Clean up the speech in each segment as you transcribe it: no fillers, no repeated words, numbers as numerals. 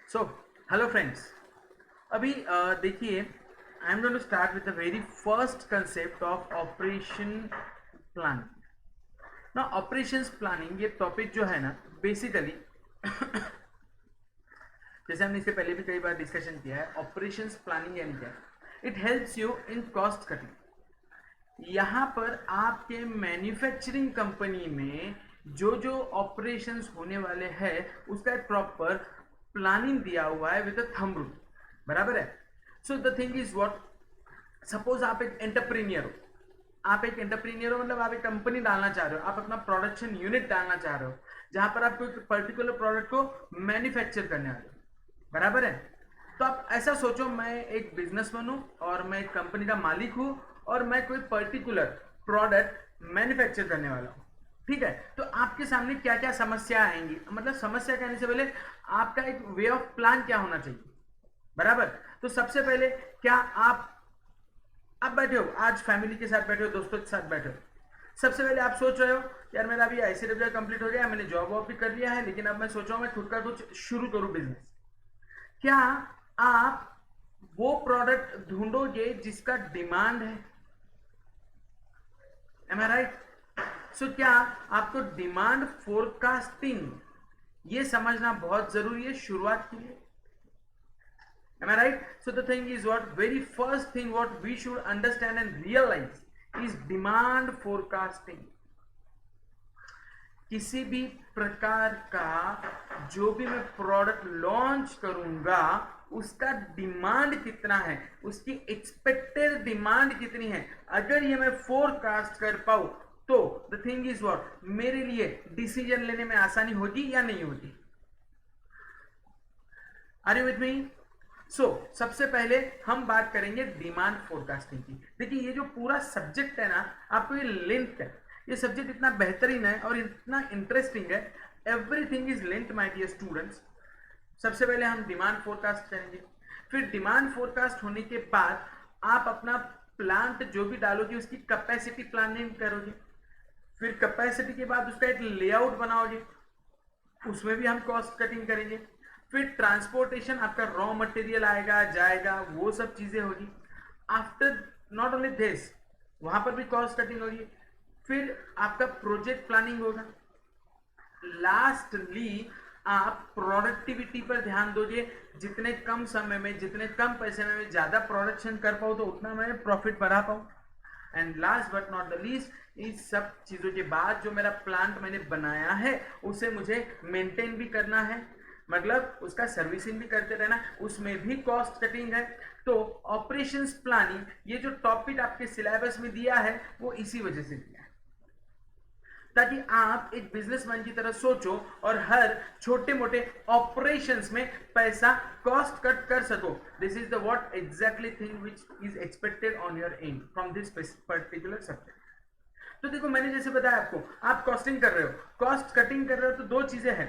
So hello friends. अभी देखिए, I am going to start with the very first concept of operation planning. ना operations planning ये topic जो है ना, बेसिकली जैसे हमने इससे पहले भी कई बार डिस्कशन किया है, ऑपरेशंस प्लानिंग यानी क्या, it helps you in cost cutting. यहाँ पर आपके मैन्युफैक्चरिंग कंपनी में जो जो ऑपरेशंस होने वाले हैं उसका एक प्रॉपर प्लानिंग दिया हुआ है विद अ थंब रूल। बराबर है। सो the thing is what, suppose आप एक एंटरप्रीनियर हो। आप एक एंटरप्रीनियर हो मतलब आप एक कंपनी डालना चाह रहे हो, आप अपना प्रोडक्शन यूनिट डालना चाह रहे हो जहां पर आप कोई पर्टिकुलर प्रोडक्ट को मैन्युफैक्चर करने वाले हो। बराबर है। तो आप ऐसा सोचो, मैं एक बिजनेसमैन हूं और मैं एक कंपनी का मालिक हूं और मैं कोई पर्टिकुलर प्रोडक्ट मैन्युफैक्चर करने वाला हूं। ठीक है, तो आपके सामने क्या क्या समस्या आएंगी, मतलब समस्या कहने से पहले आपका एक वे ऑफ प्लान क्या होना चाहिए। बराबर। तो सबसे पहले क्या आप बैठे हो, आज फैमिली के साथ बैठे हो, दोस्तों के साथ बैठे हो। सबसे पहले आप सोच रहे हो यार मेरा अभी ICAI कंप्लीट हो गया, मैंने जॉब वॉब भी कर लिया है, लेकिन अब मैं सोच रहा हूं मैं खुद का कुछ शुरू करूं बिजनेस। क्या आप वो प्रोडक्ट ढूंढोगे जिसका डिमांड है? एम आई राइट? सो क्या आपको डिमांड फोरकास्टिंग ये समझना बहुत जरूरी है शुरुआत के लिए। Am I right? So the thing is what very first thing what we should understand and realize is demand forecasting. किसी भी प्रकार का जो भी मैं प्रोडक्ट लॉन्च करूंगा उसका डिमांड कितना है, उसकी एक्सपेक्टेड डिमांड कितनी है, अगर ये मैं फोरकास्ट कर पाऊं तो द थिंग इज व्हाट, मेरे लिए डिसीजन लेने में आसानी होगी या नहीं होगी। Are you with me? सबसे पहले हम बात करेंगे डिमांड फोरकास्टिंग की। देखिए ये जो पूरा सब्जेक्ट है ना, आपको ये लिंक है, ये सब्जेक्ट इतना बेहतरीन है और इतना इंटरेस्टिंग है। Everything is linked my dear students. सबसे पहले हम डिमांड फोरकास्ट करेंगे, फिर डिमांड फोरकास्ट होने के बाद आप अपना प्लांट जो भी डालोगे उसकी कैपेसिटी प्लानिंग करोगे, फिर कैपेसिटी के बाद उसका एक लेआउट बनाओगे, उसमें भी हम कॉस्ट कटिंग करेंगे, फिर ट्रांसपोर्टेशन, आपका रॉ मटेरियल आएगा जाएगा वो सब चीजें होगी। आफ्टर नॉट ओनली दिस, वहां पर भी कॉस्ट कटिंग होगी, फिर आपका प्रोजेक्ट प्लानिंग होगा, लास्टली आप प्रोडक्टिविटी पर ध्यान दोगे। जितने कम समय में, जितने कम पैसे में मैं ज्यादा प्रोडक्शन कर पाऊँ तो उतना मैं प्रॉफिट बढ़ा पाऊँ। And last but not the least, इस सब चीजों के बाद जो मेरा प्लांट मैंने बनाया है उसे मुझे मेंटेन भी करना है, मतलब उसका सर्विसिंग भी करते रहना, उसमें भी कॉस्ट कटिंग है। तो ऑपरेशंस प्लानिंग ये जो टॉपिक आपके सिलेबस में दिया है वो इसी वजह से दिया है, ताकि आप एक बिजनेसमैन की तरह सोचो और हर छोटे मोटे ऑपरेशंस में पैसा कॉस्ट कट कर सको। This is the what exactly thing which is expected on your and from this particular subject. तो देखो मैंने जैसे बताया आपको, आप कॉस्टिंग कर रहे हो, कॉस्ट कटिंग कर रहे हो, तो दो चीजें हैं।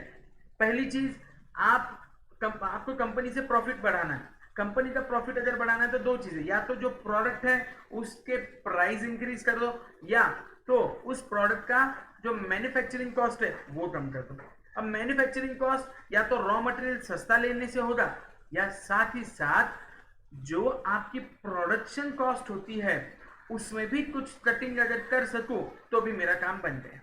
पहली चीज, आपको कंपनी से प्रॉफिट बढ़ाना है। कंपनी का प्रॉफिट अगर बढ़ाना है तो दो चीजें, या तो जो प्रोडक्ट है उसके प्राइस इंक्रीज कर दो, या तो उस प्रोडक्ट का जो मैन्युफैक्चरिंग कॉस्ट है वो कम कर दो। अब मैन्युफैक्चरिंग कॉस्ट या तो रॉ मटेरियल सस्ता लेने से होगा, या साथ ही साथ जो आपकी प्रोडक्शन कॉस्ट होती है उसमें भी कुछ कटिंग अगर कर सको तो भी मेरा काम बन गया।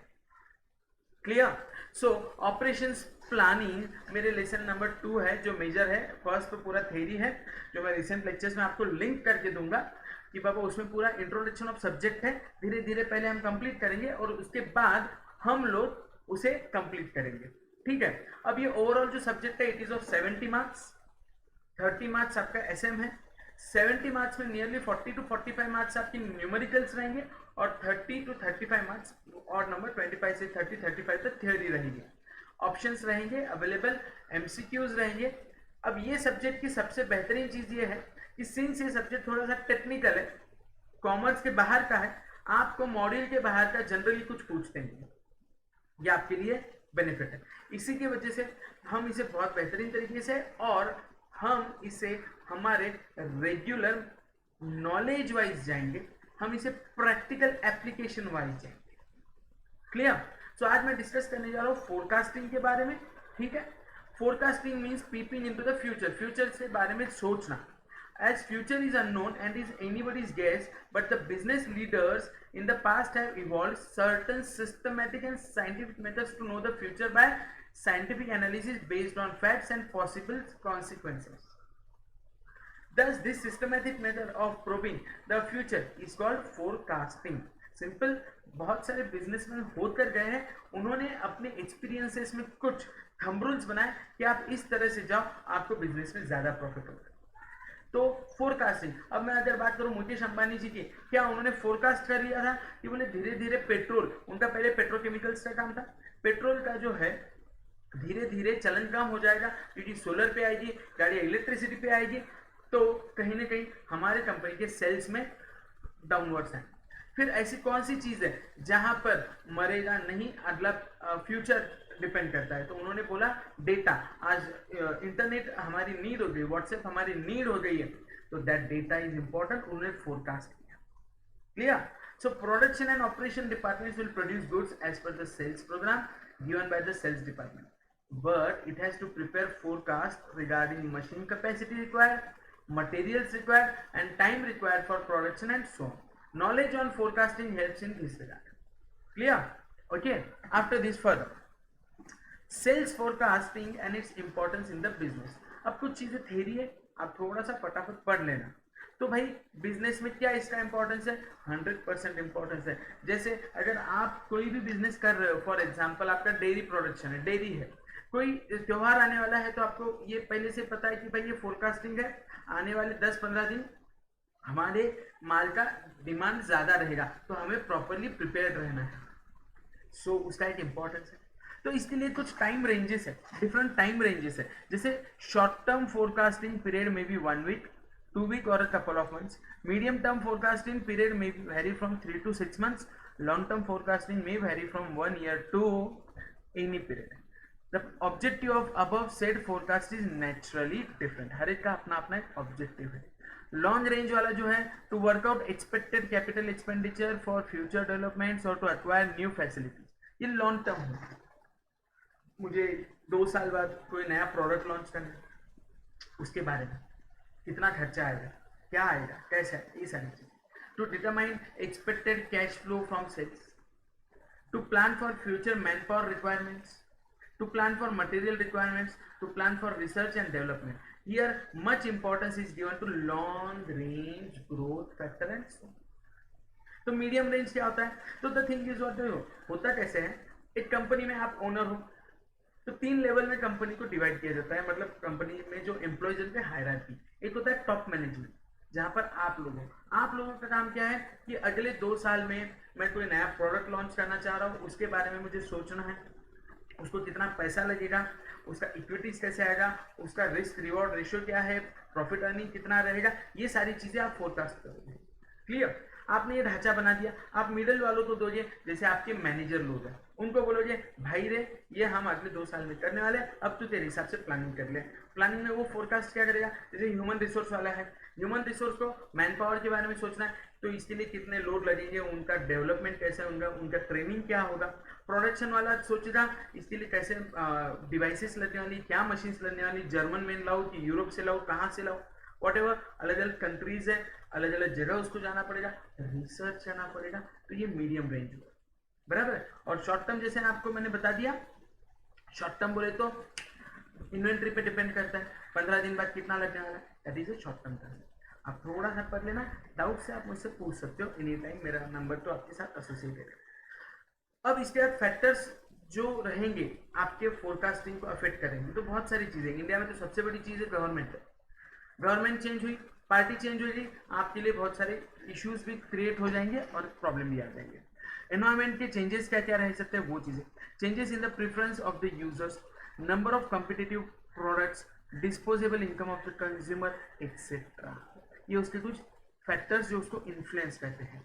क्लियर? सो ऑपरेशंस प्लानिंग मेरे लेसन नंबर 2 है जो मेजर है। फर्स्ट तो पूरा थ्योरी है जो मैं रिसेंट लेक्चर्स में आपको लिंक करके दूंगा कि बाबा उसमें पूरा इंट्रोडक्शन ऑफ सब्जेक्ट है। धीरे धीरे पहले हम कंप्लीट करेंगे और उसके बाद हम लोग उसे कंप्लीट करेंगे। ठीक है, अब ये ओवरऑल जो सब्जेक्ट है it is of 70 marks. 30 marks आपका SM है, 70 मार्क्स में नियरली 40 to 45 मार्क्स आपकी न्यूमेरिकल्स रहेंगे और 30 to 35 मार्क्स और नंबर 25 से 35 तक थ्योरी रहेगी। ऑप्शंस रहेंगे अवेलेबल, MCQs रहेंगे। अब ये सब्जेक्ट की सबसे बेहतरीन चीज ये है कि सिंस ये सब्जेक्ट थोड़ा सा टेक्निकल है, कॉमर्स के बाहर का है, आपको मॉड्यूल के बाहर का जनरली कुछ पूछते हैं, ये आपके लिए बेनिफिट है। इसी की वजह से हम इसे बहुत बेहतरीन तरीके से और हम इसे हमारे रेगुलर नॉलेज वाइज जाएंगे, हम इसे प्रैक्टिकल एप्लीकेशन वाइज जाएंगे। क्लियर? सो आज मैं डिस्कस करने जा रहा हूं फोरकास्टिंग के बारे में। ठीक है, Forecasting means peeping into the future. Future से बारे में सोचना. As future is unknown and is anybody's guess, but the business leaders in the past have evolved certain systematic and scientific methods to know the future by scientific analysis based on facts and possible consequences. Thus, this systematic method of probing the future is called forecasting. Simple, बहुत सारे businessman होकर गए हैं, उन्होंने अपने experiences में कुछ thumb rules बनाए कि आप इस तरह से जाओ, आपको बिजनेस में ज्यादा प्रॉफिट होगा. तो फोरकास्टिंग. अब मैं अगर बात करूं मुकेश अंबानी जी की, क्या उन्होंने फोरकास्ट कर लिया था कि बोले धीरे धीरे पेट्रोल, उनका पहले पेट्रोकेमिकल्स का काम था, पेट्रोल का जो है धीरे धीरे चलन कम हो जाएगा क्योंकि सोलर पे आएगी, गाड़ी इलेक्ट्रिसिटी पे आएगी, तो कहीं ना कहीं हमारे कंपनी के सेल्स में डाउनवर्ड्स हैं. फिर ऐसी कौन सी चीज है जहां पर मरेगा नहीं, अगला फ्यूचर डिपेंड करता है. तो उन्होंने बोला डेटा. आज इंटरनेट हमारी नीड हो गई, व्हाट्सएप हमारी नीड हो गई है, तो दैट डेटा इज इंपॉर्टेंट. उन्होंने फोरकास्ट किया. Clear? So production and operation departments will produce goods as per the sales programme given by the sales department, but it has to prepare forecast regarding machine capacity required, materials required, and time required for production and so on. Knowledge on forecasting helps in this regard. Clear? Okay. After this further, sales forecasting and its importance in the business. अब कुछ चीजें theory है, आप थोड़ा सा फटाफट पढ़ लेना. तो भाई बिजनेस में क्या इसका इंपॉर्टेंस है? 100% इंपॉर्टेंस है. जैसे अगर आप कोई भी बिजनेस कर रहे हो, फॉर एग्जांपल आपका डेयरी प्रोडक्शन है, डेयरी है, कोई त्योहार आने वाला है, तो आपको ये पहले से पता है कि भाई ये फोरकास्टिंग है, आने वाले 10-15 दिन हमारे माल का डिमांड ज्यादा रहेगा, तो हमें प्रॉपरली प्रिपेयर्ड रहना है. सो उसका एक इंपॉर्टेंस है. तो इसके लिए कुछ टाइम रेंजेस है, डिफरेंट टाइम रेंजेस है. जैसे शॉर्ट टर्म फोरकास्टिंग पीरियड में B 1 week, 2 week or a couple of months. Medium term forecasting period may vary from 3 to 6 months. Long term forecasting may vary from 1 year to any period. The objective of above said forecast is naturally different. हर एक का अपना अपना एक objective है. Long range वाला जो है, to work out expected capital expenditure for future developments और टू एक्वायर न्यू फैसिलिटीज. ये लॉन्ग टर्म है. मुझे 2 साल बाद कोई नया प्रोडक्ट लॉन्च करना है, उसके बारे में कितना खर्चा आएगा, क्या आएगा, कैसे आएगा, ये सारी चीजें. To determine expected cash flow from sales, to plan for future manpower requirements, to plan for material requirements, to plan for research and development. Here much importance is given to long range growth factor and so on. तो medium range क्या होता है? तो the thing is what do, होता कैसे है, एक company में आप ओनर हो, तो 3 लेवल में कंपनी को डिवाइड किया जाता है. मतलब कंपनी में जो एम्प्लॉयज होते हैं, हायरार्की. एक होता है टॉप मैनेजमेंट, जहां पर आप लोग हो. आप लोगों का काम क्या है कि अगले 2 साल में मैं कोई नया प्रोडक्ट लॉन्च करना चाह रहा हूँ, उसके बारे में मुझे सोचना है, उसको कितना पैसा लगेगा, उसका इक्विटीज कैसे आएगा, उसका रिस्क रिवॉर्ड रेशियो क्या है, प्रॉफिट अर्निंग कितना रहेगा, ये सारी चीजें आप फोरकास्ट करोगे. क्लियर? आपने ये ढांचा बना दिया. आप मिडिल वालों को दोगे, जैसे आपके मैनेजर लोग हैं, उनको बोलोगे भाई रे ये हम अगले 2 साल में करने वाले, अब तू तेरे हिसाब से प्लानिंग कर ले. प्लानिंग में वो फोरकास्ट क्या करेगा, जैसे ह्यूमन रिसोर्स वाला है, ह्यूमन रिसोर्स को मैन पावर के बारे में सोचना है, तो इसके लिए कितने लोड लगेंगे, उनका डेवलपमेंट कैसे होगा, उनका ट्रेनिंग क्या होगा. प्रोडक्शन वाला सोचेगा इसके लिए कैसे डिवाइसेस लगने वाली, क्या मशीन्स लगने वाली, जर्मन में लाओ कि यूरोप से लाओ, कहाँ से लाओ, वॉट एवर, अलग अलग कंट्रीज है, अलग अलग जगह उसको जाना पड़ेगा, रिसर्च करना पड़ेगा. तो ये मीडियम रेंज हुआ, बराबर. और शॉर्ट टर्म जैसे आपको मैंने बता दिया, शॉर्ट टर्म बोले तो इन्वेंट्री पे डिपेंड करता है, 15 दिन बाद कितना लगने वाला है, that is a short term term. आप थोड़ा सा पढ़ लेना, डाउट से आप मुझसे पूछ सकते हो एनी टाइम, मेरा नंबर तो आपके साथ एसोसिएटेड है. अब इसके बाद फैक्टर्स जो रहेंगे आपके फोरकास्टिंग को अफेक्ट करेंगे, तो बहुत सारी चीजें. इंडिया में तो सबसे बड़ी चीज है गवर्नमेंट है. गवर्नमेंट चेंज हुई, पार्टी चेंज होगी, आपके लिए बहुत सारे इश्यूज भी क्रिएट हो जाएंगे और प्रॉब्लम भी आ जाएंगे. एनवायरमेंट के चेंजेस क्या क्या रह सकते हैं, वो चीजें. Changes in the preference of the users, number of competitive products, disposable income of the consumer etcetera. ये उसके कुछ फैक्टर्स जो उसको इन्फ्लुएंस करते हैं.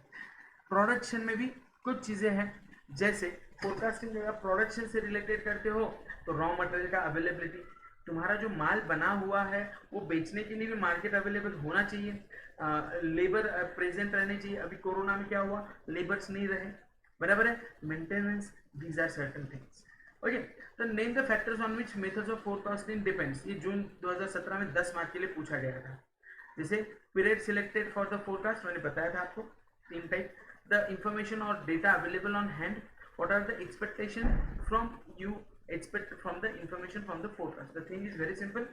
प्रोडक्शन में भी कुछ चीजें हैं, जैसे फोरकास्टिंग में आप प्रोडक्शन से रिलेटेड करते हो तो रॉ मटेरियल का अवेलेबिलिटी, तुम्हारा जो माल बना हुआ है वो बेचने के लिए भी मार्केट अवेलेबल होना चाहिए, लेबर प्रेजेंट रहने चाहिए. अभी कोरोना में क्या हुआ, लेबर्स नहीं रहे, बराबर है. Maintenance, these are certain things. Okay, तो name the factors on which methods of forecasting depends, ये जून 2017 में 10 मार्क के लिए पूछा गया था। जैसे period selected for the forecast, मैंने बताया था आपको 3 टाइप, द इंफॉर्मेशन और data available on hand, what are the expectation from you expect from the information from the forecast. The thing is very simple,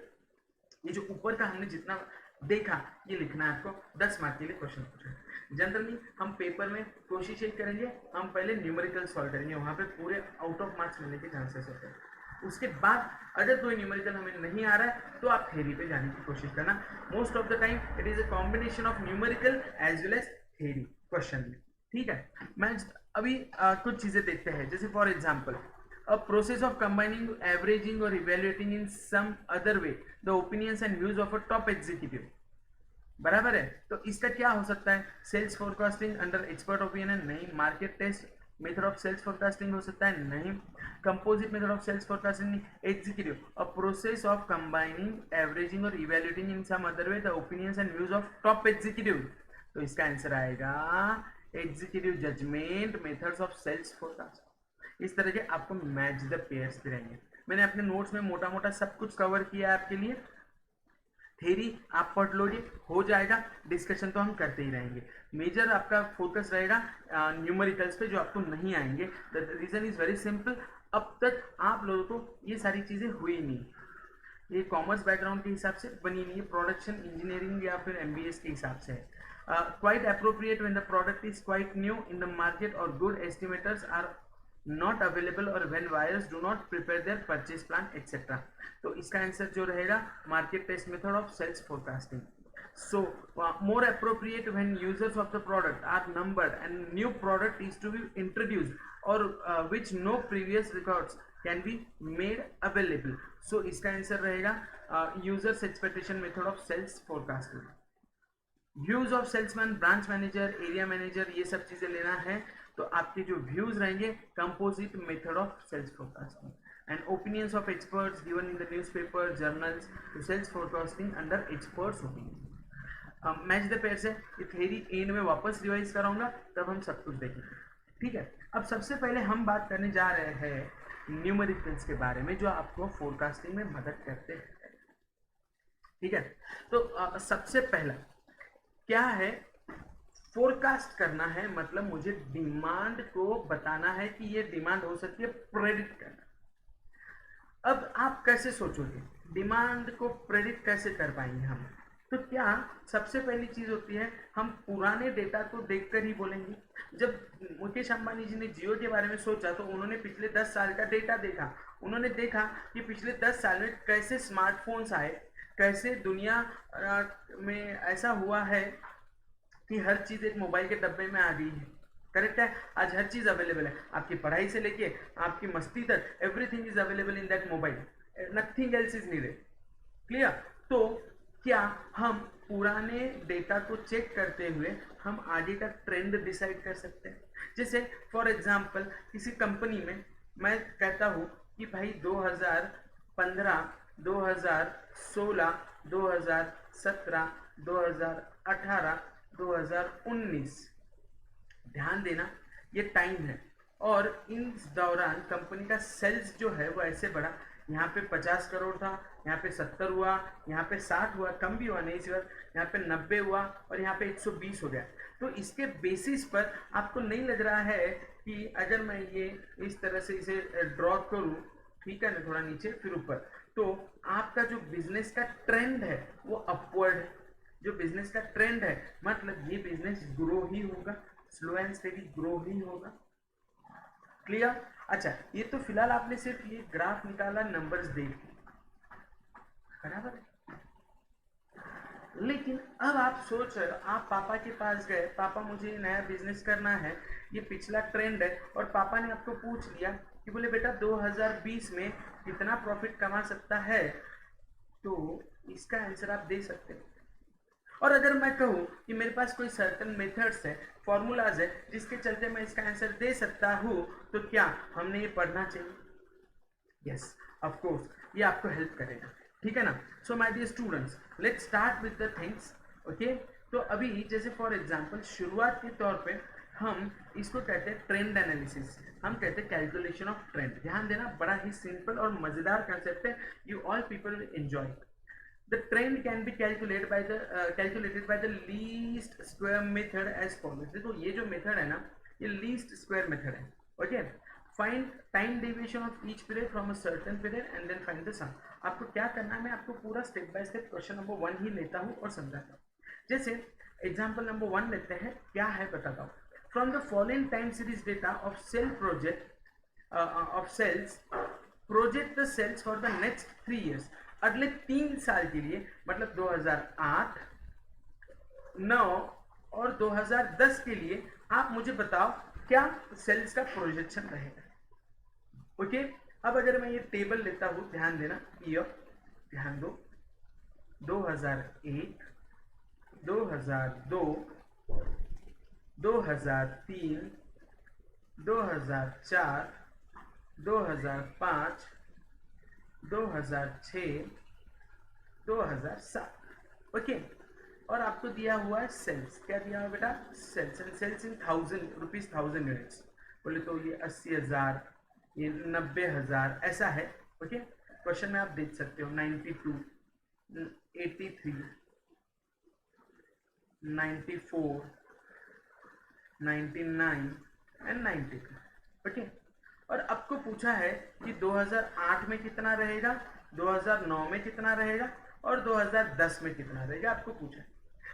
ये जो ऊपर का हमने जितना देखा ये लिखना है आपको, 10 मार्क के लिए क्वेश्चन पूछा है। जनरली हम पेपर में कोशिश ये करेंगे, हम पहले न्यूमेरिकल सॉल्व करेंगे, वहाँ पे पूरे आउट ऑफ मार्क्स मिलने के चांसेस होते हैं। उसके बाद अगर कोई न्यूमेरिकल हमें नहीं आ रहा है तो आप थ्योरी पे जाने की कोशिश करना। Most of the time it is a combination of numerical as well as theory question में, ठीक है। मैं अभी कुछ चीज़ें देखते हैं, जैसे for example a process of combining, averaging or evaluating in some other way the opinions and views of a top executive, बराबर है। तो इसका क्या हो सकता है, sales forecasting under expert opinion नहीं, market test method of sales forecasting हो सकता है नहीं, composite method of sales forecasting नहीं, executive a process of combining, averaging और evaluating in some other way the opinions and views of top executive. तो इसका answer आएगा executive judgement methods of sales forecast. इस तरह के आपको मैच द पेयर्स भी रहेंगे। मैंने अपने नोट्स में मोटा मोटा सब कुछ कवर किया है आपके लिए, थ्योरी आप पढ़ लोगे हो जाएगा, डिस्कशन तो हम करते ही रहेंगे। मेजर आपका फोकस रहेगा न्यूमेरिकल्स पे जो आपको नहीं आएंगे। The reason is very simple, अब तक आप लोगों को ये सारी चीज़ें हुई नहीं, ये कॉमर्स बैकग्राउंड के हिसाब से बनी नहीं है, प्रोडक्शन इंजीनियरिंग या फिर MBS के हिसाब से है। Quite appropriate when the product is quite new in the market और good estimators are not available or when buyers do not prepare their purchase plan etc. तो इसका आंसर जो रहेगा market test method of sales forecasting. So more appropriate when users of the product are numbered and new product is to be introduced or which no previous records can be made available. So इसका answer रहेगा users expectation method of sales forecasting। Views of salesman, branch manager, area manager, ये सब चीजें लेना है तो आपके जो व्यूज रहेंगे composite method of sales forecasting and opinions of experts given in the newspaper journals to sales forecasting under experts opinion. Match the pairs है, ये थ्योरी एंड में वापस रिवाइज कराऊंगा तब हम सब कुछ देखेंगे, ठीक है। अब सबसे पहले हम बात करने जा रहे हैं न्यूमेरिकल्स के बारे में जो आपको फोरकास्टिंग में मदद करते हैं, ठीक है। तो सबसे पहला क्या है, फोरकास्ट करना है, मतलब मुझे डिमांड को बताना है कि ये डिमांड हो सकती है, प्रेडिक्ट करना। अब आप कैसे सोचोगे डिमांड को प्रेडिक्ट कैसे कर पाएंगे हम, तो क्या सबसे पहली चीज होती है हम पुराने डेटा को देखकर ही बोलेंगे। जब मुकेश अंबानी जी ने जियो के बारे में सोचा तो उन्होंने पिछले 10 साल का डेटा देखा, उन्होंने देखा कि पिछले 10 साल में कैसे स्मार्टफोन्स आए, कैसे दुनिया में ऐसा हुआ है कि हर चीज़ एक मोबाइल के डब्बे में आ गई है, करेक्ट है। आज हर चीज़ अवेलेबल है, आपकी पढ़ाई से लेके आपकी मस्ती तक everything is available in that mobile, nothing else is needed, clear. तो क्या हम पुराने डेटा को चेक करते हुए हम आगे का ट्रेंड डिसाइड कर सकते हैं। जैसे फॉर एग्जांपल किसी कंपनी में मैं कहता हूँ कि भाई 2015, 2016, 2017, 2018, 2019, ध्यान देना ये टाइम है, और इस दौरान कंपनी का सेल्स जो है वो ऐसे बढ़ा, यहाँ पे 50 करोड़ था, यहाँ पे 70 हुआ, यहाँ पे 60 हुआ, कम भी हुआ नहीं इस बार, यहाँ पे 90 हुआ और यहाँ पे 120 हो गया। तो इसके बेसिस पर आपको नहीं लग रहा है कि अगर मैं ये इस तरह से इसे ड्रॉ करूँ, ठीक है ना, थोड़ा नीचे फिर ऊपर, तो आपका जो बिजनेस का ट्रेंड है वो अपवर्ड है। जो बिजनेस का ट्रेंड है मतलब ये बिजनेस ग्रो ही होगा, स्लो एंड स्टेडी ग्रो ही होगा, क्लियर। अच्छा, ये तो फिलहाल आपने सिर्फ ये ग्राफ निकाला, नंबर्स देख, बराबर है। लेकिन अब आप सोच रहे हो, आप पापा के पास गए, पापा मुझे नया बिजनेस करना है, ये पिछला ट्रेंड है, और पापा ने आपको पूछ लिया कि बोले बेटा 2020 में कितना प्रॉफिट कमा सकता है, तो इसका आंसर आप दे सकते हो। और अगर मैं कहूँ कि मेरे पास कोई सर्टन मेथड्स है, फॉर्मूलाज है जिसके चलते मैं इसका आंसर दे सकता हूँ, तो क्या हमने ये पढ़ना चाहिए? यस, ऑफ कोर्स, ये आपको हेल्प करेगा, ठीक है ना। So my dear students, let's start with the things, okay. तो अभी जैसे फॉर एग्जांपल शुरुआत के तौर पे हम इसको कहते हैं ट्रेंड एनालिसिस, हम कहते हैं कैलकुलेशन ऑफ ट्रेंड। ध्यान देना, बड़ा ही सिंपल और मजेदार कंसेप्ट है, you all people will enjoy. The trend can be calculated by the least square method as follows. देखो ये जो मेथड है ना, ये लीस्ट स्क्वायर मेथड है। Okay, find time deviation of each period from a certain period and then find the sum. आपको क्या करना है, मैं आपको पूरा step by step question number 1 ही लेता हूँ और समझाता हूँ। जैसे एग्जाम्पल नंबर 1 लेते हैं, क्या है बताता हूँ। From the following time series data of sale project of sales, project the sales for the next 3 years। अगले 3 साल के लिए, मतलब 2008, 9 और 2010 के लिए आप मुझे बताओ क्या सेल्स का प्रोजेक्शन रहेगा। ओके, अब अगर मैं ये टेबल लेता हूं, ध्यान देना, ईयर ध्यान दो, 2001, 2002, 2003, 2004, 2005, 2006, 2007। ओके, और आपको दिया हुआ है सेल्स, क्या दिया हुआ बेटा, sales, and sales in ₹1000, 1000 units. बोले तो ये 80,000, ये 90,000 ऐसा है। ओके, क्वेश्चन में आप देख सकते हो 92, 83, 94, 99 एंड 92। ओके, और आपको पूछा है कि 2008 में कितना रहेगा, 2009 में कितना रहेगा और 2010 में कितना रहेगा, आपको पूछा है।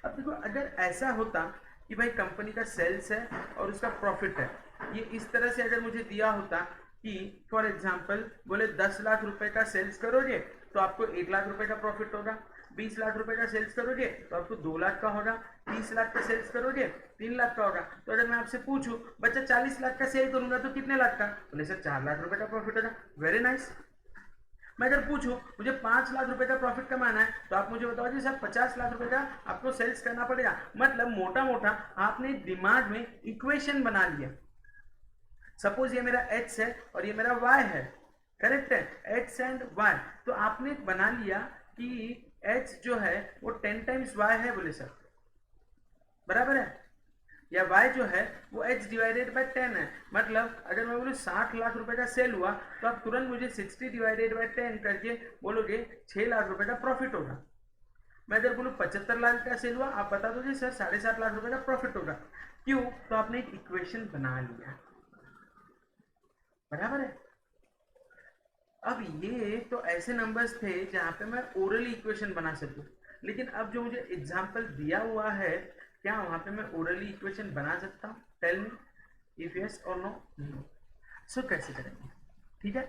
अब देखो, अगर ऐसा होता कि भाई कंपनी का सेल्स है और उसका प्रॉफिट है, ये इस तरह से अगर मुझे दिया होता कि फॉर एग्जांपल बोले 10 लाख रुपए का सेल्स करोगे तो आपको 1 लाख रुपए का प्रॉफिट होगा, 20 लाख रुपए का सेल्स करोगे तो आपको 2 लाख का होगा, 30 लाख का सेल्स करोगे 3 लाख का होगा। तो अगर मैं आपसे पूछूं बच्चा 40 लाख का सेल करूंगा तो कितने लाख का, बोले सर 4 लाख रुपए का प्रॉफिट होगा। Very nice. मैं अगर पूछूं मुझे 5 लाख रुपए का प्रॉफिट कमाना है तो आप मुझे बताओ जी सर 50 लाख रुपए का आपको सेल्स करना पड़ेगा। मतलब मोटा मोटा आपने दिमाग में इक्वेशन बना लिया। सपोज ये मेरा x है और ये मेरा y है, करेक्ट है, x एंड y। तो आपने बना लिया कि x जो है वो 10 टाइम्स y है, बोले सर बराबर है, या y जो है वो x डिवाइडेड बाय 10 है। मतलब अगर मैं बोलूँ 60 लाख रुपए का सेल हुआ तो आप तुरंत मुझे 60 डिवाइडेड बाय 10 करके बोलोगे 6 लाख रुपए का प्रॉफिट होगा। मैं अगर बोलूँ 75 लाख का सेल हुआ, आप बता दोगे सर 7.5 लाख रुपए का प्रॉफिट होगा। क्यों, तो आपने एक इक्वेशन बना लिया, बराबर है। अब ये तो ऐसे नंबर्स थे जहां पे मैं ओरली इक्वेशन बना सकूं, लेकिन अब जो मुझे एग्जांपल दिया हुआ है, क्या वहां पे मैं ओरली इक्वेशन बना सकता हूं? टेल मी इफ यस और नो। सो कैसे करेंगे, ठीक है।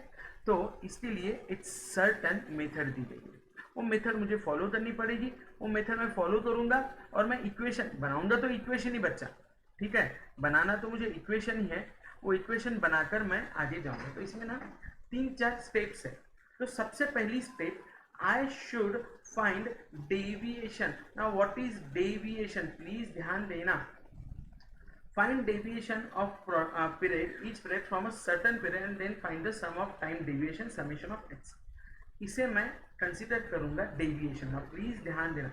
तो इसके लिए एक सर्टन मेथड दी गई है, वो मेथड मुझे फॉलो करनी पड़ेगी। वो मेथड मैं फॉलो करूंगा और मैं इक्वेशन बनाऊंगा, तो इक्वेशन ही बच्चा, ठीक है, बनाना तो मुझे इक्वेशन ही है। वो इक्वेशन बनाकर मैं आगे जाऊंगा। तो इसमें ना 3-4 स्टेप्स है। तो सबसे पहली step, I should find deviation. Now what is deviation, please ध्यान देना। Find deviation of period, each period from a certain period and then find the sum of time deviation summation of x। इसे मैं consider करूंगा deviation. अब please ध्यान देना,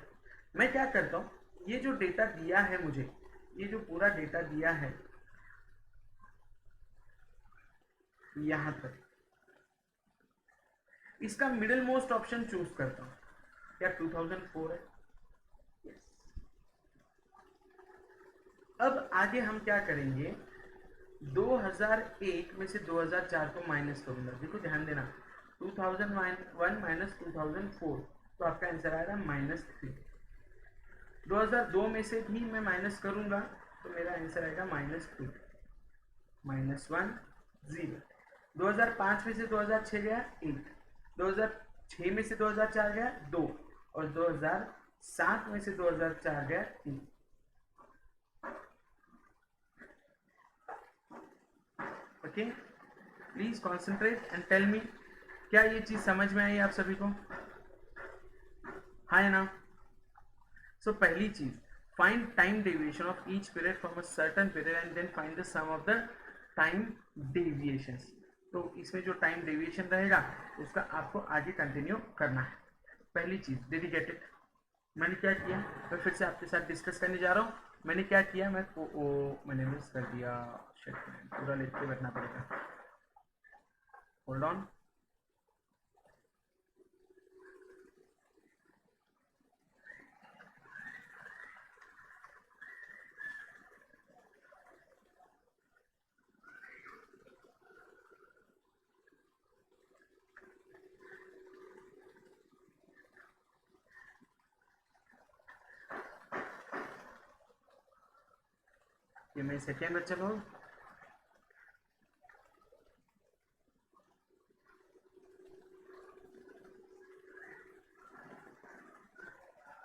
मैं क्या करता हूं, ये जो डेटा दिया है मुझे, ये जो पूरा डेटा दिया है यहां तक, इसका मिडिल मोस्ट ऑप्शन चूज करता हूं। क्या 2004 है? yes। अब आगे हम क्या करेंगे, 2001 में से 2004 को माइनस करूंगा। देखो ध्यान देना, 2001 माइनस 2004, तो आपका आंसर आएगा -3। 2002 में से भी मैं माइनस करूंगा तो मेरा आंसर आएगा -2, -1, 0। 2005 में से 2006 गया 1, 2006 में से 2004 गया 2 और 2007 में से 2004 गया 3। Okay, please concentrate and tell me, क्या ये चीज समझ में आई आप सभी को? हाँ या ना? सो पहली चीज, find time deviation of each period from a certain period and then find the sum of the time deviations. तो इसमें जो टाइम डेविएशन रहेगा उसका आपको आगे कंटिन्यू करना है। पहली चीज डेडिकेटेड, मैंने क्या किया मैं फिर से आपके साथ डिस्कस करने जा रहा हूँ। मैंने क्या किया, मैंने मिस कर दिया, शिट, पूरा लिख के बैठना पड़ेगा, होल्ड ऑन। ये मैं सेकेंड बच्चा लोग,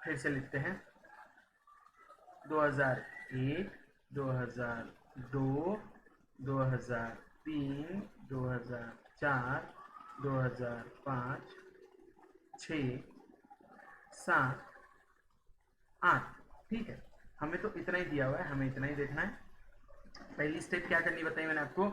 फिर से लिखते हैं 2001, 2002, 2003, 2004, 2005, 6, 7, 8, ठीक है, हमें तो इतना ही दिया हुआ है, हमें इतना ही देखना है। पहली स्टेप क्या करनी बताई मैंने आपको,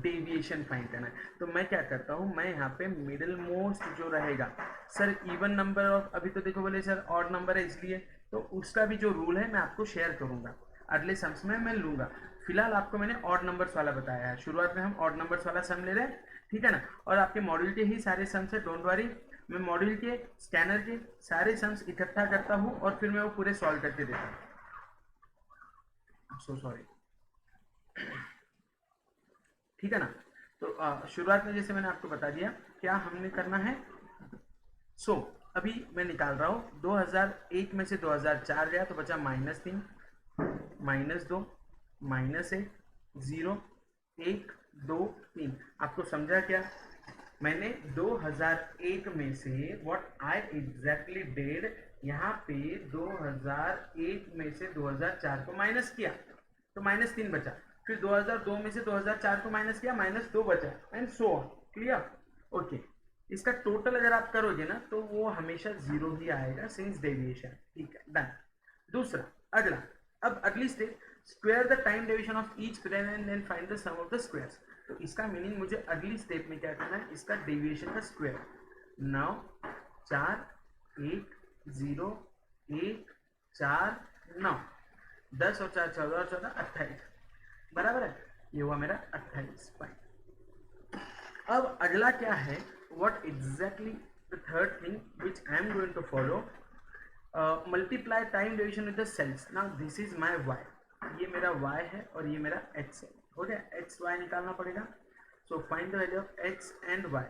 डेविएशन फाइंड करना है। तो मैं क्या करता हूँ, मैं यहाँ पे मिडिल मोस्ट जो रहेगा, सर इवन नंबर ऑफ, अभी तो देखो बोले सर ऑड नंबर है इसलिए, तो उसका भी जो रूल है मैं आपको शेयर करूंगा अगले सम्स में, मैं लूंगा। फिलहाल आपको मैंने ऑड नंबर्स वाला बताया है, शुरुआत में हम ऑड नंबर्स वाला सम ले रहे हैं, ठीक है ना। और आपके मॉड्यूल के ही सारे सम्स है, डोंट वरी, मैं मॉड्यूल के स्कैनर के सारे सम्स इकट्ठा करता हूँ और फिर मैं वो पूरे सॉल्व करके देता हूँ। सो सॉरी, ठीक है ना। तो शुरुआत में जैसे मैंने आपको बता दिया क्या हमने करना है। सो अभी मैं निकाल रहा हूँ 2001 में से 2004 गया तो बचा -3, -2, -1, 0, 1, 2, 3। आपको समझा क्या, मैंने 2001 में से व्हाट आई एग्जैक्टली डेड, यहाँ पे 2001 में से 2004 को माइनस किया तो -3 बचा, फिर 2002 में से 2004 को माइनस किया, -2 बचा, and so on. Clear, okay. इसका टोटल अगर आप करोगे ना तो वो हमेशा 0 ही आएगा सिंस डेविएशन, ठीक है, डन। दूसरा, अगला, अब अगली step, square the time deviation of each pair and then find the sum of the squares. तो इसका मीनिंग मुझे अगली स्टेप में क्या करना है, इसका डेविएशन का स्क्वायर। 9, 4, 1, 0, 1, 4, 9, 10 और 4 14 और 14 28, बराबर है, ये हुआ मेरा 28 पॉइंट। अब अगला क्या है, what exactly the third thing which I am going to follow, multiply time division with the sales. Now this is my Y, ये मेरा y है और ये मेरा x है, हो गया, x y निकालना पड़ेगा। So find the value of x and y।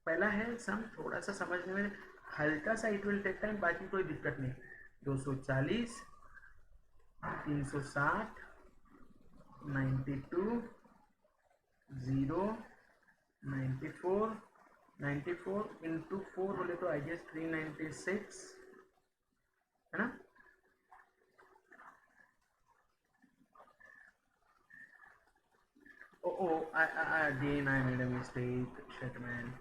पहला है सम, थोड़ा सा समझने में हल्का सा इट विल टेक टाइम, बाकी कोई दिक्कत नहीं। 240, 360, 92, 0, 94, 94 इंटू 4 बोले तो आई गेस 396, है ना। Again I made a mistake, shit man.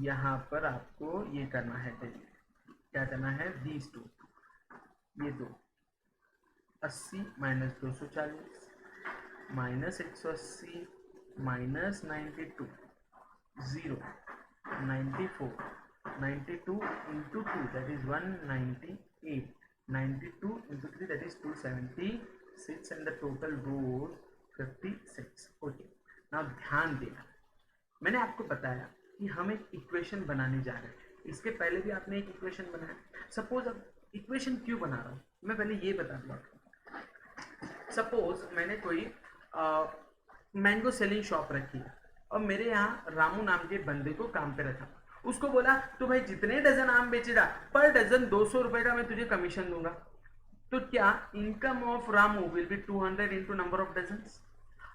यहाँ पर आपको ये करना है, क्या करना है, दीज टू, ये दो, 80 - 240 -180 -92, 0, 94, 92 into 2 that is 198, 92 into 3 that is 276 and the total goes 56। Okay, now ध्यान देना, मैंने आपको बताया कि हम एक इक्वेशन बनाने जा रहे हैं, इसके पहले भी आपने एक इक्वेशन बनाया। सपोज अब इक्वेशन क्यों बना रहा हूँ मैं पहले ये बता दूँ आपको। सपोज मैंने कोई मैंगो सेलिंग शॉप रखी है और मेरे यहाँ रामू नाम के बंदे को काम पे रखा, उसको बोला तो भाई जितने डजन आम बेचेगा पर डजन 200 रुपए का मैं तुझे कमीशन दूंगा। तो क्या income of Ramu will be 200 into number of dozen.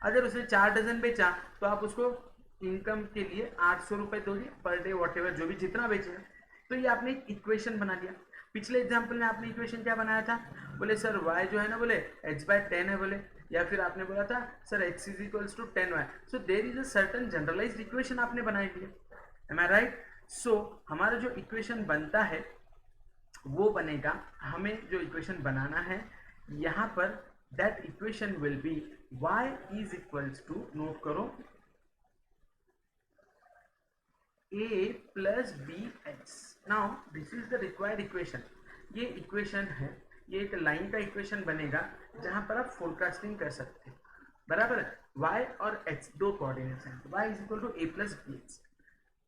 अगर उसने 4 डजन बेचा तो आप उसको इनकम के लिए 800 रुपए दोगे पर डे, वॉट एवर जो भी जितना बेचेगा। तो ये आपने एक इक्वेशन बना दिया। पिछले एग्जाम्पल में आपने इक्वेशन क्या बनाया था, बोले सर y जो है ना बोले h/10 है बोले, या फिर आपने बोला था sir x is equals to 10y। So there is a certain generalised equation आपने बनाई थी, एम आई राइट। सो हमारा जो इक्वेशन बनता है वो बनेगा, हमें जो इक्वेशन बनाना है यहाँ पर, that equation will be y is equals to, note करो, a plus bx। Now this is the required equation, ये इक्वेशन है, ये एक लाइन का इक्वेशन बनेगा जहां पर आप फोरकास्टिंग कर सकते हैं, बराबर है। y और x दो कोऑर्डिनेट्स हैं, y is equal to a plus B X.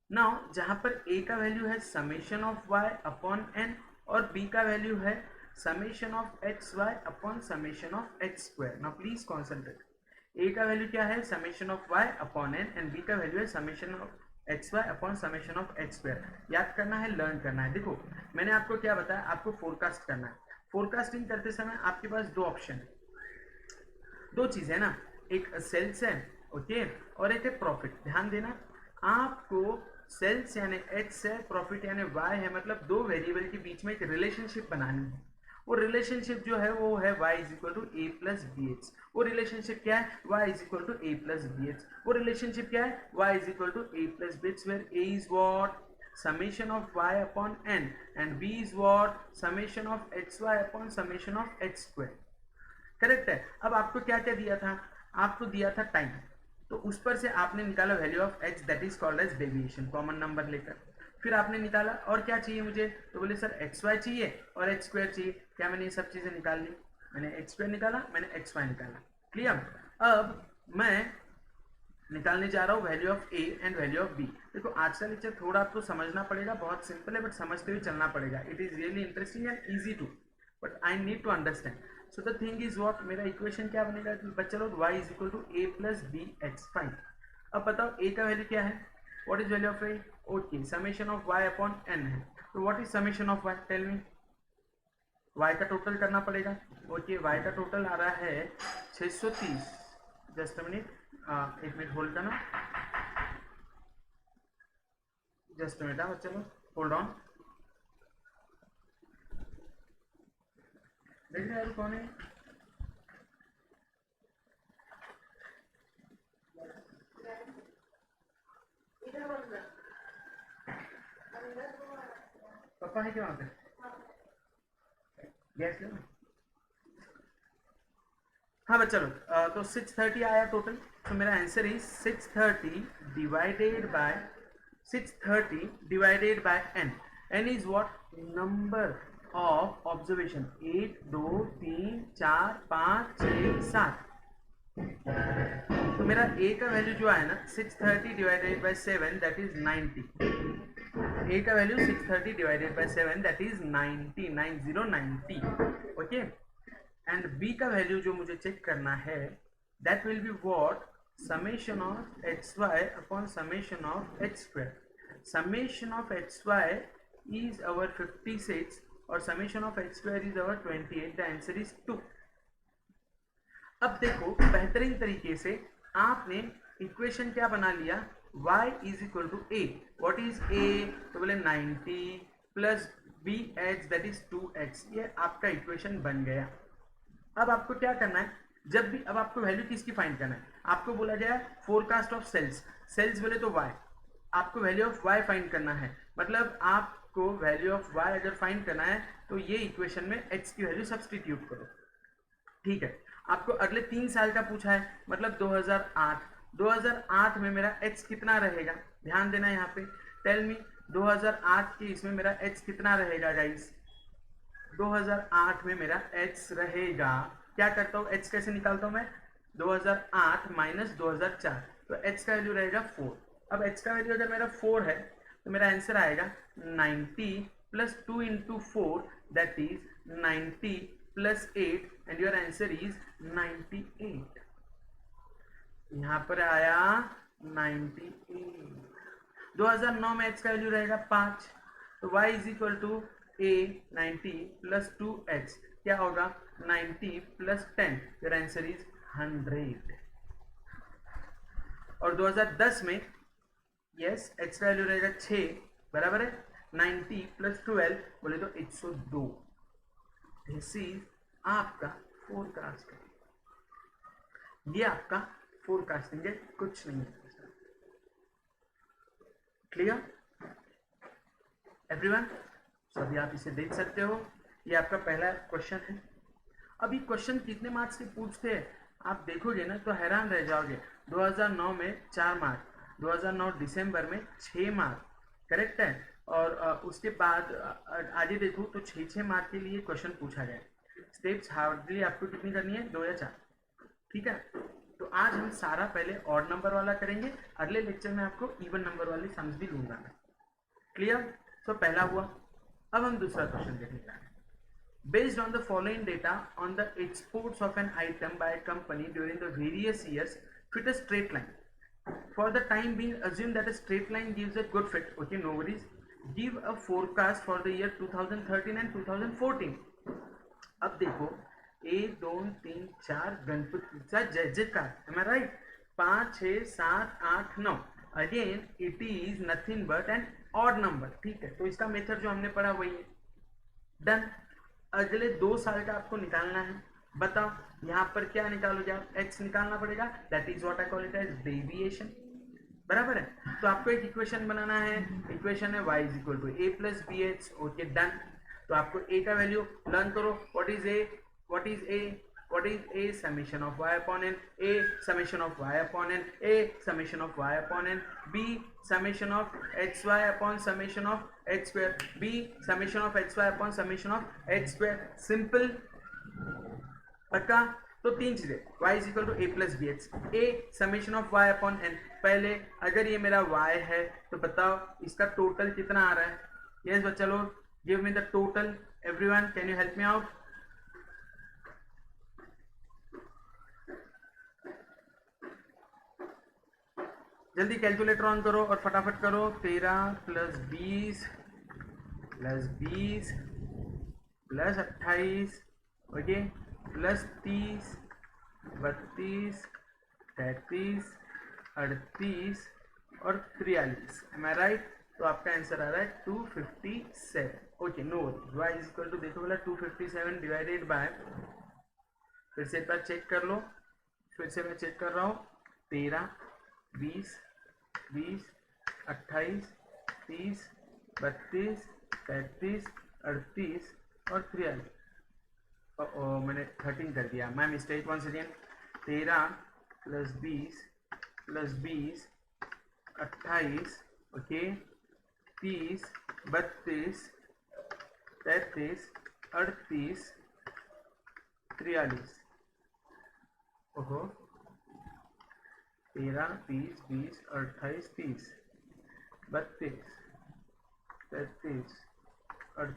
Now जहां पर a का वैल्यू है summation of y upon n और b का वैल्यू है summation of X Y upon summation of X square. Now please concentrate, a का value क्या है summation of y upon n and b का वैल्यू है summation of X Y upon summation of X square. याद करना है, learn करना है। देखो मैंने आपको क्या बताया, आपको फोरकास्ट करना है। फोरकास्टिंग करते समय आपके पास दो ऑप्शन है, दो चीज है ना, एक सेल्स है ओके और एक है प्रॉफिट। ध्यान देना, आपको सेल्स यानी एक्स है, प्रॉफिट यानी वाई है, मतलब दो वेरिएबल के बीच में एक रिलेशनशिप बनानी है। वो रिलेशनशिप जो है वो है y is equal to A plus B X. वो रिलेशनशिप क्या है, y is equal to A plus B X. वो रिलेशनशिप क्या है, y is equal to A plus B X, where a is what summation of y upon n and b is what summation of xy upon summation of x square। Correct है। अब आपको क्या क्या दिया था, आपको दिया था टाइम, तो उस पर से आपने निकाला value of x that is called as deviation, common number लेकर। फिर आपने निकाला और क्या चाहिए मुझे, तो बोले सर एक्स वाई चाहिए और एक्स स्क्वायर चाहिए। क्या मैंने ये सब चीजें निकाल ली, मैंने एक्स स्क्वायर निकाला, मैंने एक्स वाई निकाला। क्लियर। अब मैं निकालने जा रहा हूँ value of A and value of B. देखो आज का लेक्चर थोड़ा आपको समझना पड़ेगा, बहुत सिंपल है बट समझते हुए चलना पड़ेगा। It is really interesting and easy to, but I need to understand. So the thing is what, मेरा इक्वेशन क्या बनेगा कि बच्चा लोग y is equal to A plus B X. Fine. अब बताओ a का वैल्यू क्या है, what is value of a, okay summation of y upon n है, तो what is summation of y, tell me. y का टोटल करना पड़ेगा, ओके y का टोटल आ रहा है 630। जस्ट अ मिनट, एक मिनट होल्ड करना, जस्ट अ मिनट चलो होल्ड ऑन। देख रहे यार कौन है, पापा है क्या वहां पे, गैस लो। हाँ बच्चा लोग, तो 630 आया टोटल। तो मेरा answer is 630 divided bye n। n is what, number of observation, 1 2 3 4 5 6 7। तो मेरा a का वैल्यू जो आया ना 630 divided by 7 that is 90। a का वैल्यू 630 divided by 7 that is 90, 90 okay. And b का वैल्यू जो मुझे चेक करना है that will be what, summation of X Y upon summation of X square. Summation of X Y is our 56 और summation of X square is our 28। The answer is 2। अब देखो बेहतरीन तरीके से आपने इक्वेशन क्या बना लिया, y is equal to a। What is a, तो बोले 90 plus bx that is 2x। ये आपका इक्वेशन बन गया। अब आपको क्या करना है, जब भी, अब आपको वैल्यू किसकी फाइंड करना है, आपको बोला जाए फोरकास्ट ऑफ सेल्स, सेल्स बोले तो y, आपको वैल्यू ऑफ y फाइंड करना है। मतलब आपको वैल्यू ऑफ y अगर फाइंड करना है तो ये इक्वेशन में x की वैल्यू सब्सटीट्यूट करो, ठीक है। आपको अगले 3 साल का पूछा है, मतलब 2008 में मेरा x कितना रहेगा, ध्यान देना यहाँ पे। टेल मी 2008 के इसमें मेरा x कितना रहेगा गाइस, 2008 में मेरा x रहेगा, क्या करता हूँ x कैसे निकालता हूँ मैं, 2008 माइनस 2004, तो x का वैल्यू रहेगा 4। अब x का वैल्यू अगर मेरा 4 है तो मेरा आंसर आएगा 90 plus 2 into 4 that is 90 plus 8 and your answer is 98। यहाँ पर आया 98। 2009 में x का वैल्यू रहेगा 5, तो y is equal to a 90 plus 2x, क्या होगा 90 प्लस 10, योर आंसर इज 100। और 2010 में यस x का वैल्यू रहेगा 6, बराबर है 90 प्लस 12 बोले तो 102। दिस इज आपका फोरकास्टिंग, ये आपका फोरकास्टिंग है, कुछ नहीं है। क्लियर एवरीवन, अभी आप इसे देख सकते हो, ये आपका पहला क्वेश्चन है। अभी क्वेश्चन कितने मार्क्स के पूछते हैं आप देखोगे ना तो हैरान रह जाओगे। 2009 में 4 मार्क, 2009 दिसंबर में 6 मार्क, करेक्ट है। और उसके बाद आगे देखो तो 6 मार्क के लिए क्वेश्चन पूछा गया। स्टेप्स हार्डली आपको कितनी करनी है, 2 या 4, ठीक है। तो आज हम सारा पहले ऑड नंबर वाला करेंगे, अगले लेक्चर में आपको इवन नंबर वाली सम्स भी लूंगा मैं, क्लियर। तो पहला हुआ। अब हम दूसरा क्वेश्चन देखने जा रहे हैं। Based on the following data on the exports of an item by a company during the various years, fit a straight line. For the time being, assume that a straight line gives a good fit. Okay, no worries. Give a forecast for the year 2013 and 2014. अब देखो 1 2 3 4 गणपतीचा जय जयकार, am I right? 5 6 7 8 9, again it is nothing but an odd number, ठीक है। तो इसका method जो हमने पढ़ा वही है, डन। अगले 2 साल का आपको निकालना है, बताओ यहाँ पर क्या निकालोगे आप, x निकालना पड़ेगा, that is what I call it as deviation, बराबर है। तो आपको एक इक्वेशन बनाना है, इक्वेशन है y is equal to a plus B H, okay done. तो आपको a का वैल्यू लर्न करो, what is a, what is a, what is a summation of y upon n, a summation of y upon n, a summation of y upon n, b summation of xy upon summation of x square, b summation of xy upon summation of x square, simple, पक्का। तो 3 चीजें, y is equal to a plus bx, a summation of y upon n। पहले अगर ये मेरा y है तो बताओ इसका टोटल कितना आ रहा है, यस बच्चा लोग, give me the total, everyone can you help me out. जल्दी कैलकुलेटर ऑन करो और फटाफट करो, 13 plus 20 plus 20 plus 28, okay, plus 30 32 33 38 और 43, एम आई राइट। तो आपका आंसर आ रहा है 257, okay no worry. y is equal to, देखो बोला 257 डिवाइडेड बाय, फिर से एक बार चेक कर लो, फिर से मैं चेक कर रहा हूँ, 13 20 20 28 30 32 33 38 और 43, मैंने 13 कर दिया, मैं mistake, once again. 13 plus 20 plus 20 28, okay, 30 32 33 38 43, ओहो, 13 30 20 28 30 32 33 और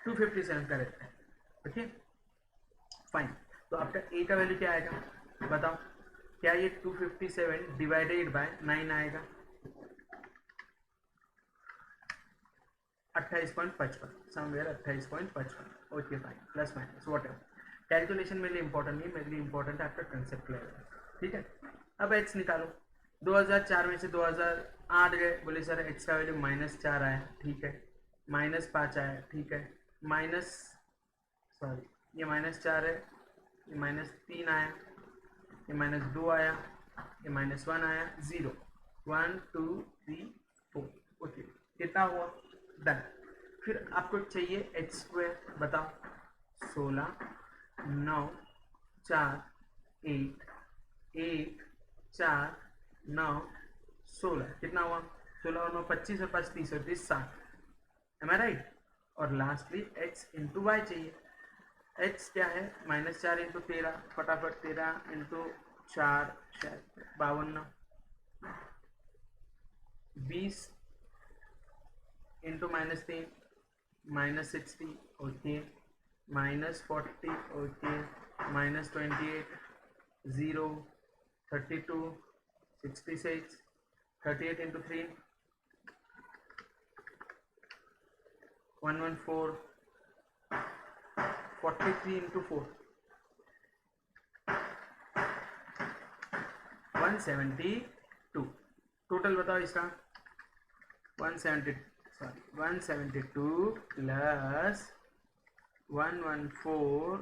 257 करेक्ट है, ओके फाइन। तो आपका a का वैल्यू क्या आएगा, बताओ, क्या ये 257 डिवाइडेड बाय 9 आएगा, 28.55, somewhere 28.55, okay fine, plus minus what ever, calculation मेरे लिए इंपॉर्टेंट नहीं, मेरे लिए इंपॉर्टेंट है आपका कंसेप्ट क्लियर है, ठीक है। अब x निकालो, 2004 में से 2008 गए, बोले सर x का वैल्यू -4 आया, ठीक है, -5 आया, ठीक है, माइनस, सॉरी ये -4 है, ये -3 आया, ये -2 आया, ये -1 आया, 0 1 2 3 4, ओके, कितना हुआ, डन। फिर आपको चाहिए एक्स स्क्वायर, बताओ, 16 9 4 1 1 4 9 16, कितना हुआ, 16 और 9 25 और 5 30 और 30 60, एम आई राइट। और लास्टली x इंटू वाई चाहिए, x क्या है, -4 इंटू 13, फटाफट 13 into 4 52, 20 into -3 -60, okay, -40, okay, -28 0 32 66 38 into 3 114 43 into 4 172, total बताओ इसका, 172 plus 114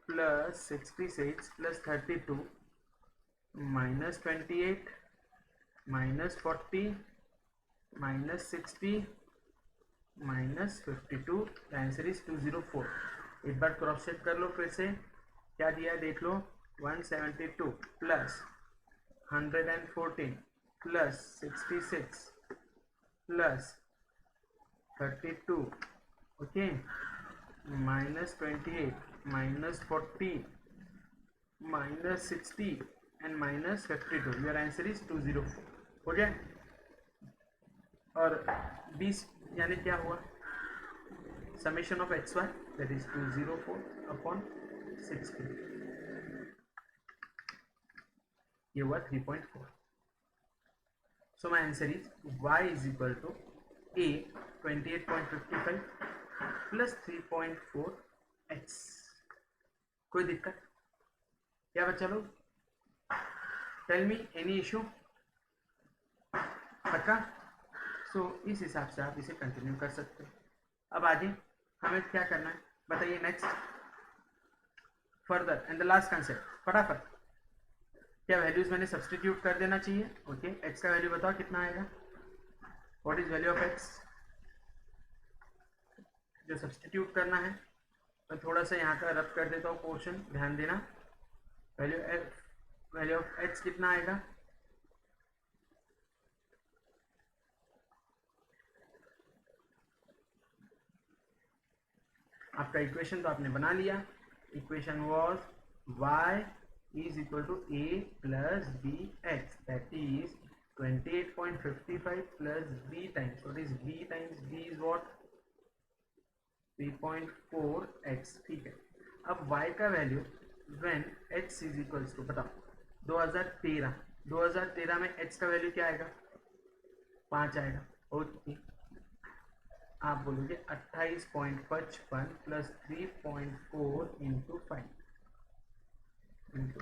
plus 66 plus 32 -28 -40 -60 -52, answer is 204। एक बार क्रॉस चेक कर लो फिर से, क्या दिया है देख लो, 172 plus 114 plus 66 plus 32, okay, minus 28 minus 40 minus 60 and minus 52. Your answer is 204. हो गया? और 20 यानी क्या हुआ? Summation of X Y that is 204 upon 60, ये हुआ 3.4. So my answer is y is equal to a 28.55 plus 3.4x. कोई दिक्कत क्या बच्चा लोग? Tell me any issue? पक्का? सो इस हिसाब से आप इसे कंटिन्यू कर सकते हो. अब आगे हमें क्या करना है बताइए. Next further and the last concept फटाफट. क्या वैल्यूज मैंने सब्सटीट्यूट कर देना चाहिए? ओके, एक्स का वैल्यू बताओ कितना आएगा. What is value of x? जो सब्सटीट्यूट करना है मैं थोड़ा सा यहाँ का रब कर देता हूँ पोर्शन, ध्यान देना. वैल्यू ऑफ एक्स कितना आएगा? आपका इक्वेशन तो आपने बना लिया. Equation was y is equal to a plus bx, that is 28.55 plus b times, what is b times b is what? 3.4x. ठीक है. अब y का value when x is equals to बताओ 2013 में x का वैल्यू क्या आएगा? 5 आएगा. ओके, आप बोलोगे 28.55 plus 3.4 into 5 into.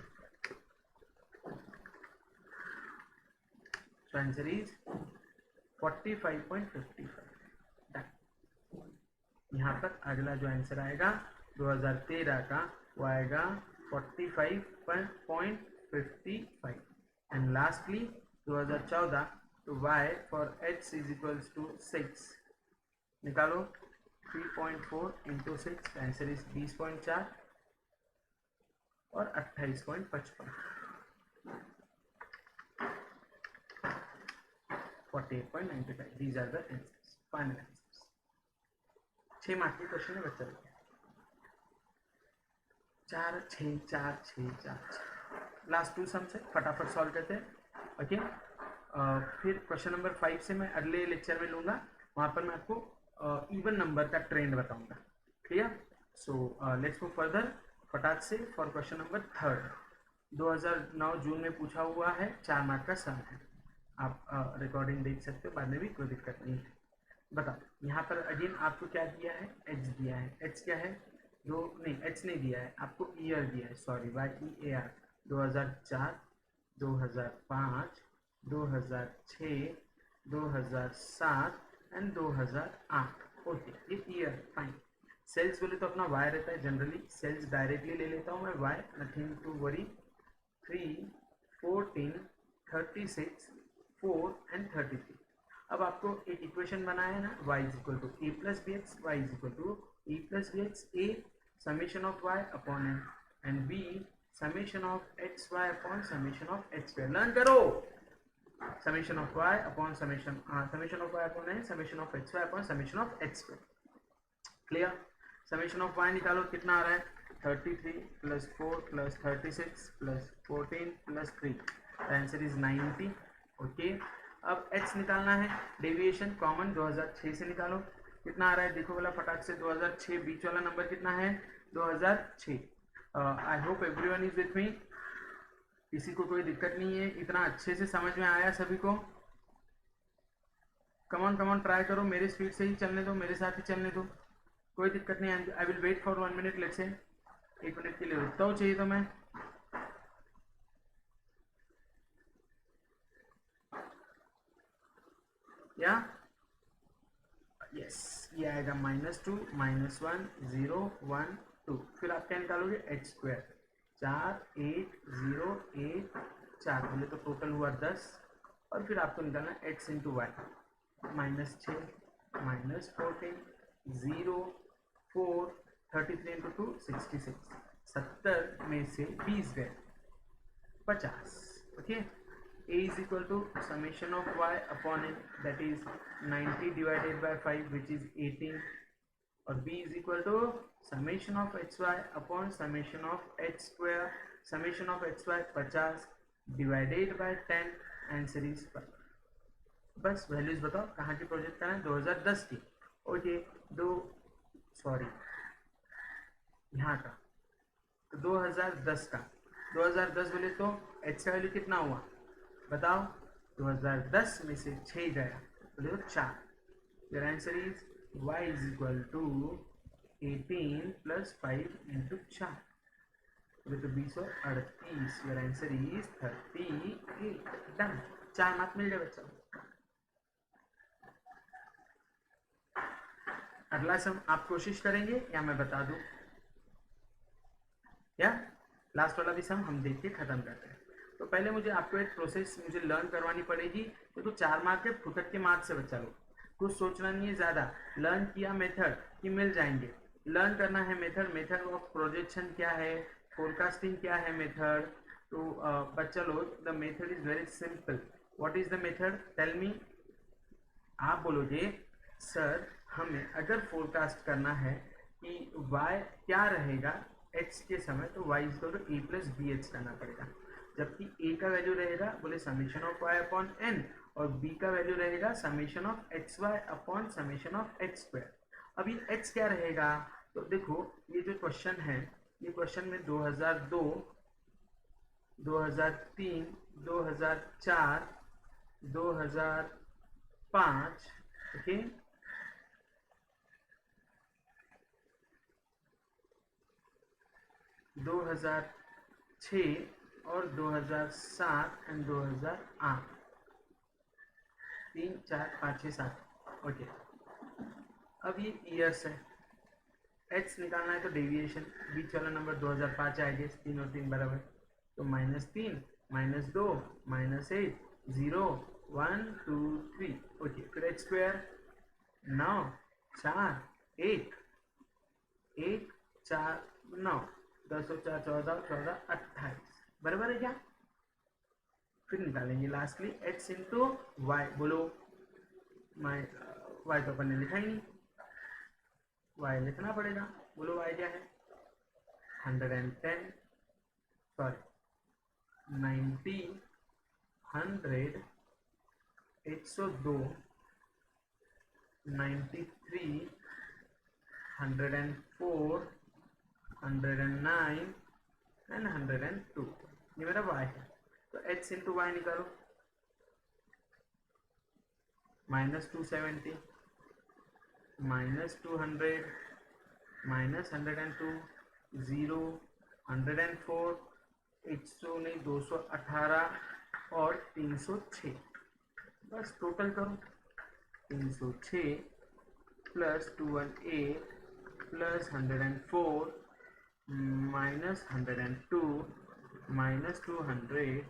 So answer is 45.55. यहाँ तक अगला जो आंसर आएगा 2013 का वो आएगा 45.55. एंड लास्टली 2014 तो y for x is equals to 6 निकालो. 3.4 इंटू 6, आंसर इज 20.4 और 28.55. 48.95. These are the answers, final answers. 6 mark के क्वेश्चन है बच्चा. 4 6 4 6 4 6. लास्ट 2 सम से फटाफट सॉल्व करते हैं. ओके, फिर क्वेश्चन नंबर 5 से मैं अगले लेक्चर में लूँगा. वहाँ पर मैं आपको इवन नंबर का ट्रेंड बताऊंगा. Clear? So let's go further फटाक से फॉर क्वेश्चन नंबर 3. 2009 जून में पूछा हुआ है. 4 मार्क का सम है. आप रिकॉर्डिंग देख सकते हो बाद में भी, कोई दिक्कत नहीं है. बताओ यहाँ पर अगेन आपको क्या दिया है? एच दिया है. एच क्या है? एच नहीं दिया है आपको, ईयर दिया है. Sorry, YEAR 2004 2005 2006 2007 and 2008. ओके, ये ईयर फाइन. सेल्स बोले तो अपना वाई रहता है जनरली. सेल्स डायरेक्टली ले लेता हूँ मैं Y, nothing to worry. 3 14 36 4 and 33. अब आपको एक इक्वेशन बनाया है ना, y is equal to A plus B X, Y is equal to A plus B X. A summation of y upon N and B summation of X Y upon summation of X square. Learn करो. summation of y upon summation of y upon n, summation of xy upon summation of x square. Clear? Summation of y निकालो कितना आ रहा है? 33 plus 4 plus 36 plus 14 plus 3. The answer is 90. Okay. अब x निकालना है. Deviation common 2006 से निकालो. कितना आ रहा है देखो वाला फटाक से. 2006 बीच वाला नंबर कितना है? 2006. I hope everyone is with me. किसी को कोई दिक्कत नहीं है? इतना अच्छे से समझ में आया सभी को? कमॉन ट्राई करो. मेरे स्पीड से ही चलने दो, मेरे साथ ही चलने दो, कोई दिक्कत नहीं. I will wait for 1 minute. Let's say 1 minute के लिए रुकता हूँ. चाहिए तो मैं या यस, ये आएगा -2 -1 0 1 2. फिर आप क्या निकालोगे? H square. 4 8 0 1 4 बोले तो टोटल हुआ 10. और फिर आपको निकालना x इंटू वाई. -6 -14 0 4 33 इंटू 2 66. 70 में से 20 गए 50. Okay, a is equal to summation of y upon n, that is 90 divided by 5, which is 18, और b is equal to summation of hy upon summation of h square, summation of hy 50 divided by 10, answer is 5. बस values बताओ कहाँ की project करना है, 2010 की. Okay, यहाँ का, तो 2010 का, 2010 बोले तो h का वैल्यू कितना हुआ बताओ, 2010 में से 6 गया बोले तो 4. Your answer is y is equal to 18 plus 5 into 4, बोले तो 238. Your answer is 38. Done. 4 mark मिल जाए बच्चा. अगला सम आप कोशिश करेंगे या मैं बता दूं, या लास्ट वाला भी सम हम देख के खत्म करते हैं. तो पहले मुझे आपको एक प्रोसेस मुझे लर्न करवानी पड़ेगी, तो 4 मार्क के फुटक के मार्क से बच्चा लोग, कुछ सोचना नहीं है ज़्यादा. लर्न किया मेथड कि मिल जाएंगे, लर्न करना है मेथड. मेथड ऑफ प्रोजेक्शन क्या है, फोरकास्टिंग क्या है मेथड. तो बच्चा लोग the method is very simple. What is the method, tell me. आप बोलोगे सर हमें अगर फोरकास्ट करना है कि y क्या रहेगा h के समय, तो y is equal to a plus B H करना पड़ेगा. जबकि a का वैल्यू रहेगा बोले summation of y upon n, और b का वैल्यू रहेगा summation of X Y upon summation of X square. अभी h क्या रहेगा, तो देखो ये जो क्वेश्चन है, ये क्वेश्चन में 2002, 2003, 2004, 2005, ओके, 2006 और 2007 एंड 2008, 3, 4, 5, 6, 7. ओके, अब ये ईयर्स है, एच निकालना है तो डेविएशन, बीच वाला नंबर 2005 आएगा, 3 और 3 बराबर, तो -3, -2, -8, 0, 1, 2, 3. ओके, फिर एच स्क्वायर 9, 4, 1, 1, 4, 9, 10 और 4, 14, 14, 28 बराबर है क्या. फिर निकालेंगे लास्टली x इंटू वाई. बोलो वाई तो अपन ने लिखा ही नहीं, y लिखना पड़ेगा. बोलो y क्या है, 110, सॉरी 90, 100, 102, 93, 104, 109 एंड 102. ये मेरा y है. तो x इंटू वाई निकालो, -270, -200, -102, 0, 104, 100 नहीं 218 और 306. बस टोटल करो, 306 plus 218 plus 104 minus 102 minus 200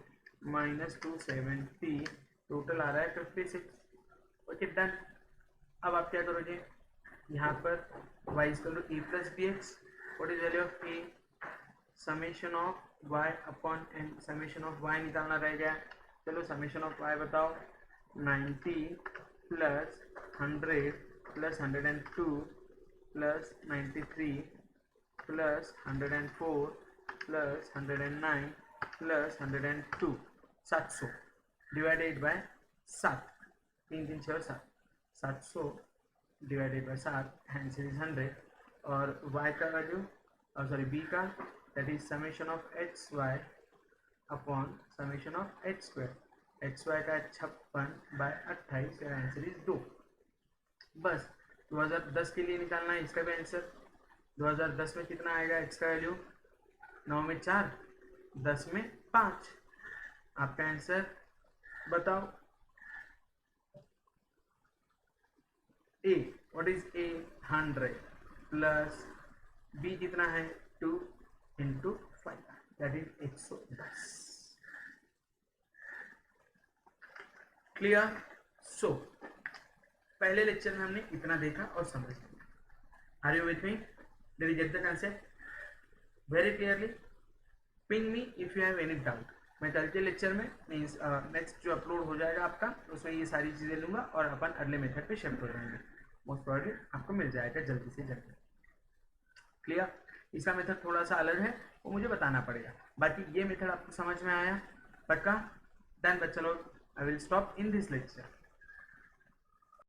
minus 270, total आ रहा है 56. Okay, done. अब आप क्या करोगे, यहाँ पर y equal to A plus B X. What is value of A, summation of y upon N. Summation of y निकालना रह गया. चलो समेशन ऑफ y बताओ, 90 plus 100 plus 102 plus 93 plus 104 plus 109 plus 102, 700 divided by 7, 3, 3, 6, 7, 700 divided by 7, answer is 100. और y का value, और sorry b का, that is summation of X Y upon summation of X square. X Y का 56 bye 28, का answer is 2. बस 2010 के लिए निकालना है इसका भी आंसर. 2010 में कितना आएगा x का वैल्यू, 9 में 4, 10 में 5. आपका आंसर बताओ. a, what is a, 100 plus b कितना है, 2 into 5, that is 110. Clear. So पहले लेक्चर में हमने इतना देखा और समझ लिया. Are you with me? Did you get the concept very clearly? Ping me if you have any doubt. मैं कल के लेक्चर में मीन्स नेक्स्ट जो अपलोड हो जाएगा आपका उसमें ये सारी चीज़ें लूँगा और अपन अगले मेथड पे शिफ्ट हो जाएंगे। मोस्ट प्रॉब्ली आपको मिल जाएगा जल्दी से जल्दी। क्लियर? इसका मेथड थोड़ा सा अलग है, वो मुझे बताना पड़ेगा। बाकी ये मेथड आपको समझ में आया? पक्का? डन बच्चा लोग, I will stop in this lecture.